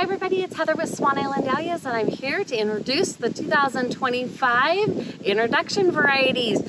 everybody, it's Heather with Swan Island Dahlias, and I'm here to introduce the 2025 introduction varieties.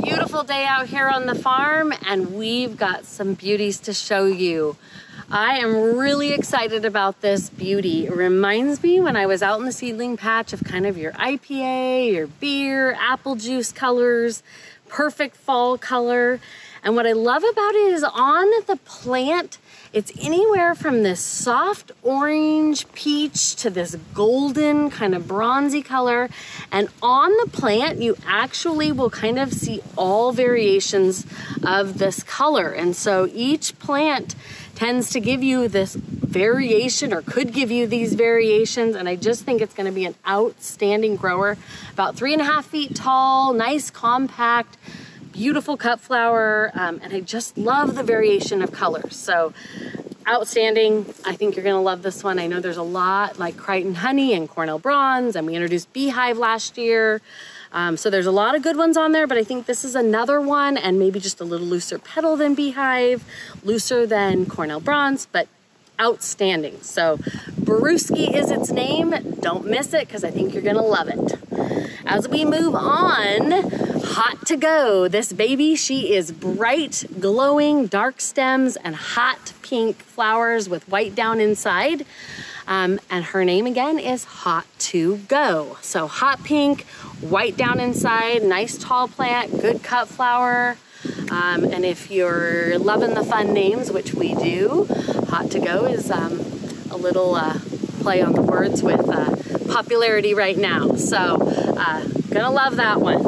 Beautiful day out here on the farm, and we've got some beauties to show you. I am really excited about this beauty. It reminds me when I was out in the seedling patch of kind of your IPA, your beer, apple juice colors, perfect fall color. And what I love about it is on the plant, it's anywhere from this soft orange peach to this golden kind of bronzy color. And on the plant, you actually will kind of see all variations of this color. And so each plant tends to give you this variation, or could give you these variations. And I just think it's going to be an outstanding grower. About 3.5 feet tall, nice, compact, beautiful cut flower, and I just love the variation of colors. So outstanding. I think you're gonna love this one. I know there's a lot like Crichton Honey and Cornell Bronze, and we introduced Beehive last year. So there's a lot of good ones on there, but I think this is another one, and maybe just a little looser petal than Beehive, looser than Cornell Bronze, but outstanding. So BREWSKIE is its name. Don't miss it, because I think you're gonna love it. As we move on, hot to go. This baby, she is bright, glowing, dark stems and hot pink flowers with white down inside. And her name again is Hot to Go. So hot pink, white down inside, nice tall plant, good cut flower. And if you're loving the fun names, which we do, Hot to Go is a little play on the words with popularity right now. So gonna love that one.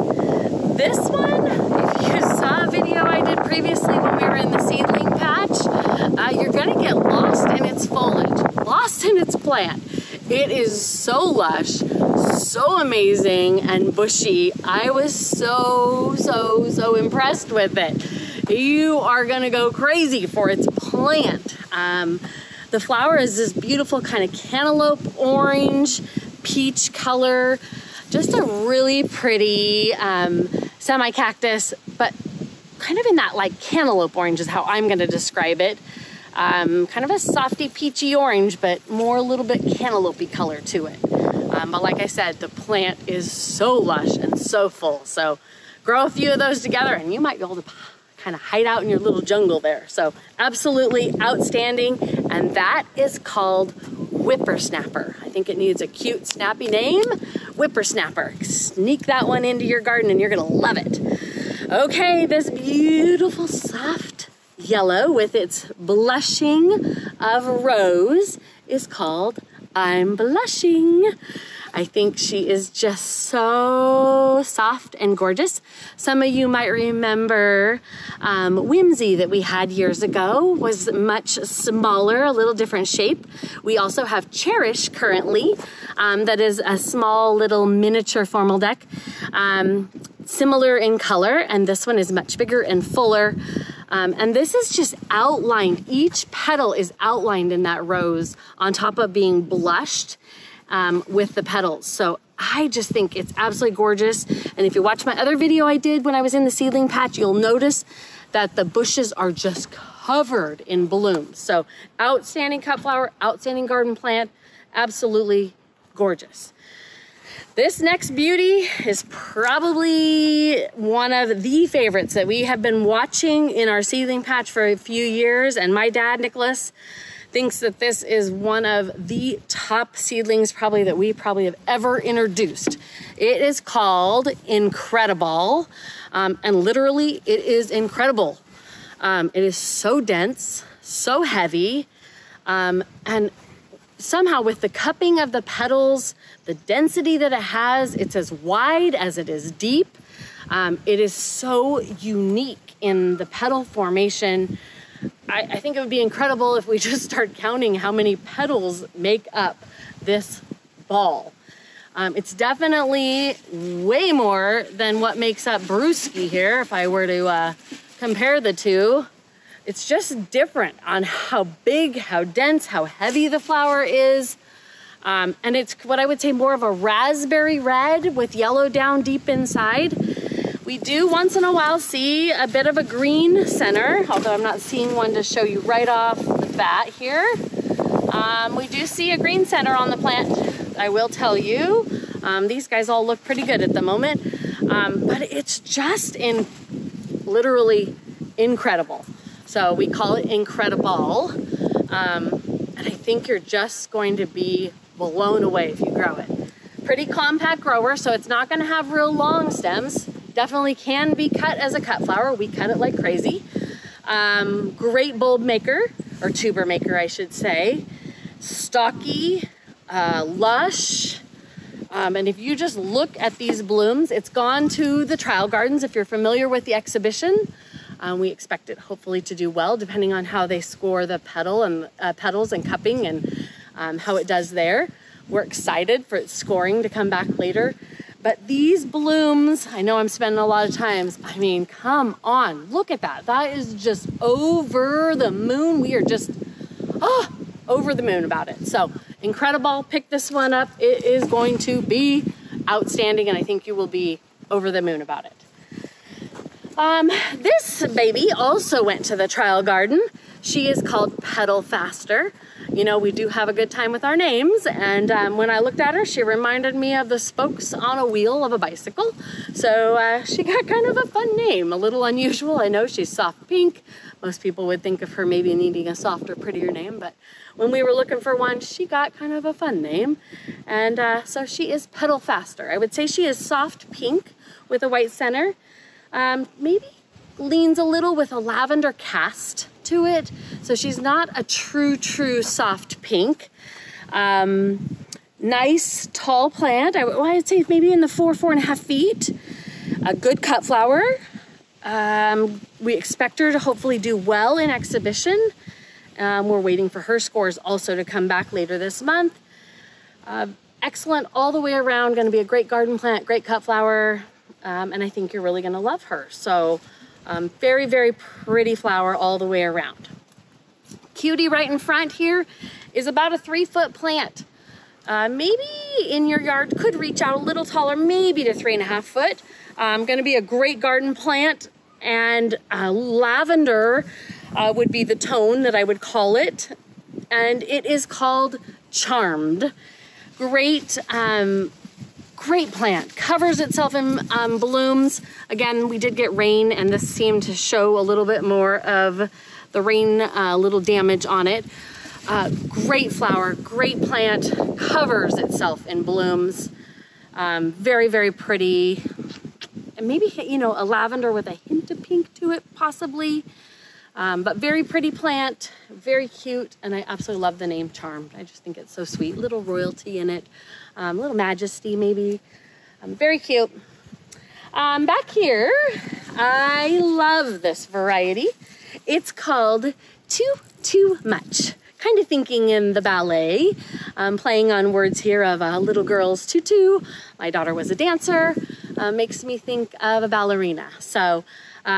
This one, if you saw a video I did previously when we were in the seedling patch, you're gonna get lost in its foliage, lost in its plant. It is so lush, so amazing and bushy. I was so impressed with it. You are gonna go crazy for its plant. The flower is this beautiful kind of cantaloupe orange, peach color, just a really pretty semi-cactus, but kind of in that like cantaloupe orange is how I'm gonna describe it. Kind of a softy peachy orange, but more a little bit cantaloupe-y color to it. But like I said, the plant is so lush and so full. So grow a few of those together and you might be able to kind of hide out in your little jungle there. So absolutely outstanding. And that is called Whippersnapper. I think it needs a cute, snappy name. Whippersnapper. Sneak that one into your garden and you're gonna love it. Okay, this beautiful soft yellow with its blushing of rose is called I'm Blushing. I think she is just so soft and gorgeous. Some of you might remember Whimsy that we had years ago was much smaller, a little different shape. We also have Cherish currently, that is a small little miniature formal deck, similar in color, and this one is much bigger and fuller. And this is just outlined. Each petal is outlined in that rose on top of being blushed with the petals. So I just think it's absolutely gorgeous. And if you watch my other video I did when I was in the seedling patch, you'll notice that the bushes are just covered in blooms. So outstanding cut flower, outstanding garden plant, absolutely gorgeous. This next beauty is probably one of the favorites that we have been watching in our seedling patch for a few years, and my dad, Nicholas, thinks that this is one of the top seedlings probably that we have ever introduced. It is called INCREDIBALL, and literally it is incredible. It is so dense, so heavy, and somehow with the cupping of the petals, the density that it has, it's as wide as it is deep. It is so unique in the petal formation. I think it would be incredible if we just start counting how many petals make up this ball. It's definitely way more than what makes up BREWSKIE here, if I were to compare the two. It's just different on how big, how dense, how heavy the flower is. And it's what I would say more of a raspberry red with yellow down deep inside. We do once in a while see a bit of a green center, although I'm not seeing one to show you right off the bat here. We do see a green center on the plant, I will tell you. These guys all look pretty good at the moment, but it's just literally incredible. So we call it INCREDIBALL, and I think you're just going to be blown away if you grow it. Pretty compact grower, so it's not going to have real long stems. Definitely can be cut as a cut flower. We cut it like crazy. Great bulb maker, or tuber maker I should say. Stocky, lush, and if you just look at these blooms, it's gone to the trial gardens. If you're familiar with the exhibition, we expect it hopefully to do well depending on how they score the petals and cupping and how it does there. We're excited for its scoring to come back later. But these blooms, I know I'm spending a lot of time. I mean, come on, look at that. That is just over the moon. We are just, over the moon about it. So INCREDIBALL, pick this one up. It is going to be outstanding, and I think you will be over the moon about it. This baby also went to the trial garden. She is called Petal Faster. You know, we do have a good time with our names, and when I looked at her, she reminded me of the spokes on a wheel of a bicycle. So she got kind of a fun name, a little unusual. I know she's soft pink. Most people would think of her maybe needing a softer, prettier name, but when we were looking for one, she got kind of a fun name. And so she is Petal Faster. I would say she is soft pink with a white center. Maybe leans a little with a lavender cast to it. So she's not a true soft pink. Nice tall plant. I'd say maybe in the 4.5 feet. A good cut flower. We expect her to hopefully do well in exhibition. We're waiting for her scores also to come back later this month. Excellent all the way around. Going to be a great garden plant, great cut flower. And I think you're really going to love her. So very pretty flower all the way around. Cutie right in front here is about a 3-foot plant. Maybe in your yard could reach out a little taller, maybe to 3.5 foot. Going to be a great garden plant, and lavender would be the tone that I would call it. And it is called Charmed. Great plant, covers itself in blooms. Again, we did get rain, and this seemed to show a little bit more of the rain, little damage on it. Great flower, great plant, covers itself in blooms. Very pretty. And maybe, you know, a lavender with a hint of pink to it, possibly. But very pretty plant, very cute, and I absolutely love the name Charmed. I just think it's so sweet. Little royalty in it, little majesty maybe. Very cute. Back here, I love this variety. It's called Too Much. Kind of thinking in the ballet, playing on words here of a little girl's tutu. My daughter was a dancer. Makes me think of a ballerina. So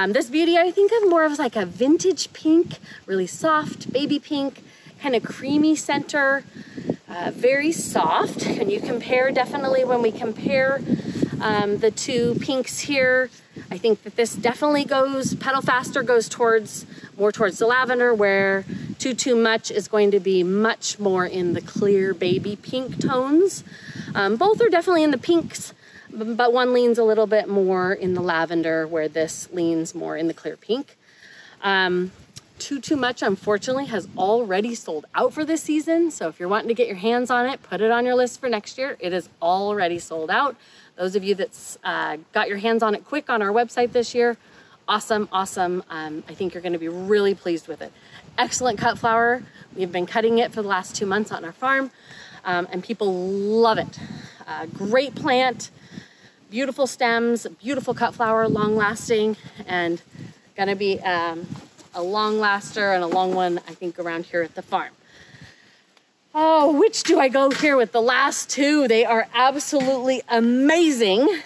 this beauty I think of more of like a vintage pink, really soft baby pink, kind of creamy center, very soft. And you compare, definitely when we compare the two pinks here, I think that this definitely goes, Petal Faster goes more towards the lavender, where Too Much is going to be much more in the clear baby pink tones. Both are definitely in the pinks, but one leans a little bit more in the lavender, where this leans more in the clear pink. Too Much, unfortunately, has already sold out for this season. So if you're wanting to get your hands on it, put it on your list for next year. It is already sold out. Those of you that's got your hands on it quick on our website this year, awesome. I think you're going to be really pleased with it. Excellent cut flower. We've been cutting it for the last 2 months on our farm, and people love it. Great plant. Beautiful stems, beautiful cut flower, long lasting, and gonna be a long laster and a long one, I think, around here at the farm. Oh, which do I go here with? The last two. They are absolutely amazing.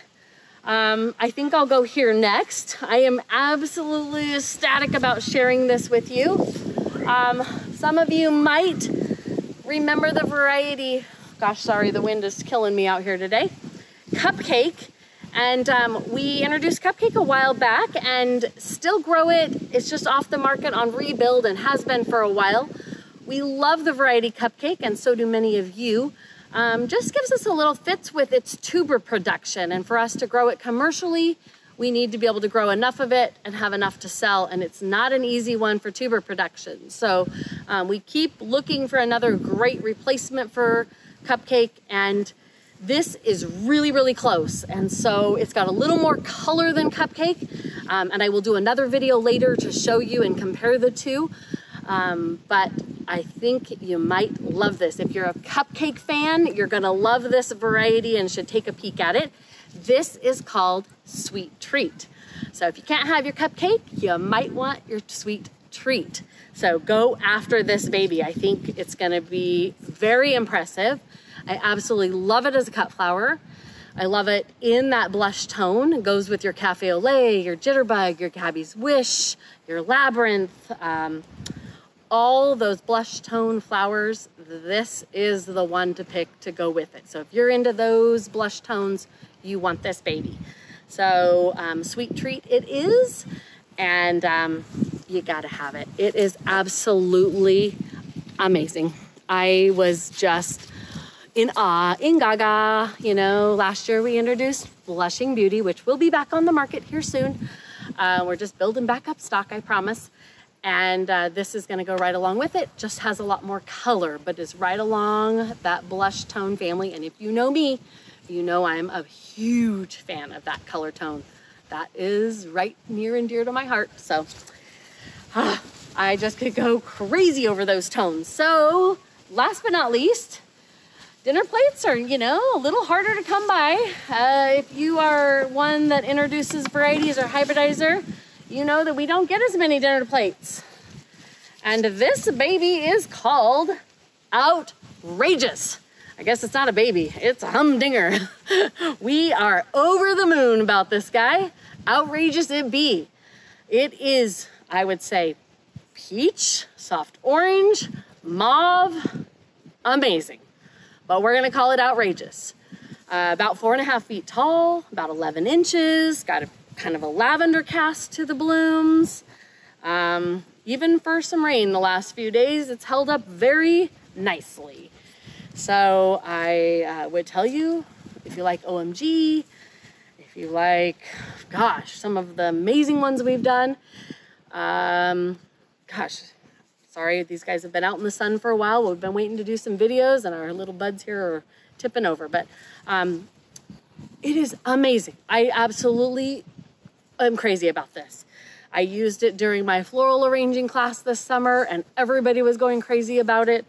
I think I'll go here next. I am absolutely ecstatic about sharing this with you. Some of you might remember the variety. Gosh, sorry, the wind is killing me out here today. Cupcake. And we introduced Cupcake a while back and still grow it. It's just off the market on rebuild and has been for a while. We love the variety cupcake, and so do many of you. Just gives us a little fits with its tuber production, and for us to grow it commercially, we need to be able to grow enough of it and have enough to sell, and it's not an easy one for tuber production. So we keep looking for another great replacement for cupcake, and this is really, really close. And so it's got a little more color than cupcake, and I will do another video later to show you and compare the two. But I think you might love this. If you're a cupcake fan, you're gonna love this variety and should take a peek at it. This is called Sweet Treat. So if you can't have your cupcake, you might want your sweet treat. So go after this baby. I think it's gonna be very impressive. I absolutely love it as a cut flower. I love it in that blush tone. It goes with your cafe au lait, your jitterbug, your Gabby's Wish, your labyrinth, all those blush tone flowers. This is the one to pick to go with it. So if you're into those blush tones, you want this baby. So Sweet Treat it is, and you gotta have it. It is absolutely amazing. I was just in awe, in gaga. You know, last year we introduced Blushing Beauty, which will be back on the market here soon. We're just building back up stock, I promise. And this is gonna go right along with it. Just has a lot more color, but is right along that blush tone family. And if you know me, you know I'm a huge fan of that color tone. That is right near and dear to my heart. So I just could go crazy over those tones. So last but not least, dinner plates are, you know, a little harder to come by. If you are one that introduces varieties or hybridizer, you know that we don't get as many dinner plates. And this baby is called Outrageous. I guess it's not a baby, it's a humdinger. We are over the moon about this guy. Outrageous it be. It is, I would say, peach, soft orange, mauve, amazing. But we're gonna call it Outrageous. About 4.5 feet tall, about 11 inches, got a kind of a lavender cast to the blooms. Even for some rain the last few days, it's held up very nicely. So I would tell you, if you like OMG, if you like, gosh, some of the amazing ones we've done. Gosh, sorry, these guys have been out in the sun for a while. We've been waiting to do some videos and our little buds here are tipping over, but it is amazing. I absolutely am crazy about this. I used it during my floral arranging class this summer and everybody was going crazy about it.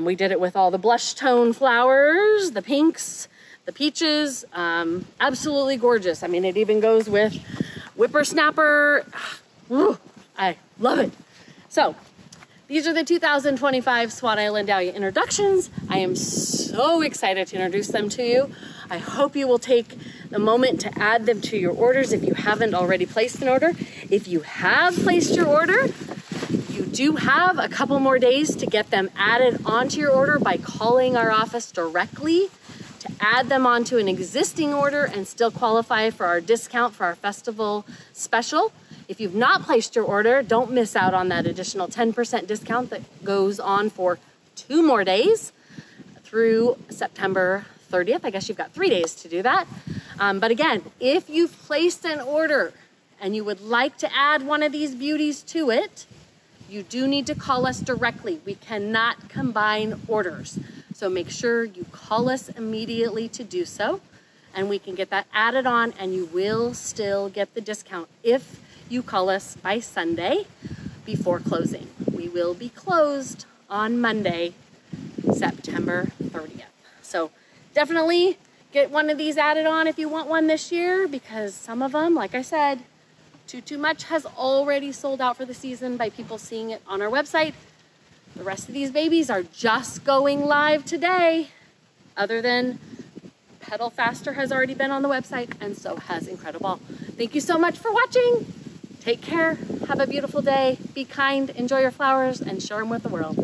We did it with all the blush tone flowers, the pinks, the peaches, absolutely gorgeous. I mean, it even goes with whippersnapper. Woo, I love it. So these are the 2025 Swan Island Dahlia introductions. I am so excited to introduce them to you. I hope you will take the moment to add them to your orders if you haven't already placed an order. If you have placed your order, you do have a couple more days to get them added onto your order by calling our office directly to add them onto an existing order and still qualify for our discount for our festival special. If you've not placed your order, don't miss out on that additional 10% discount that goes on for 2 more days through September 30th. I guess you've got 3 days to do that. But again, if you've placed an order and you would like to add one of these beauties to it, you do need to call us directly. We cannot combine orders. So make sure you call us immediately to do so, and we can get that added on, and you will still get the discount if you call us by Sunday before closing. We will be closed on Monday, September 30th. So definitely get one of these added on if you want one this year, because some of them, like I said, Too Much has already sold out for the season by people seeing it on our website. The rest of these babies are just going live today. Other than Petal Faster has already been on the website, and so has Incredible. Thank you so much for watching. Take care, have a beautiful day, be kind, enjoy your flowers, and share them with the world.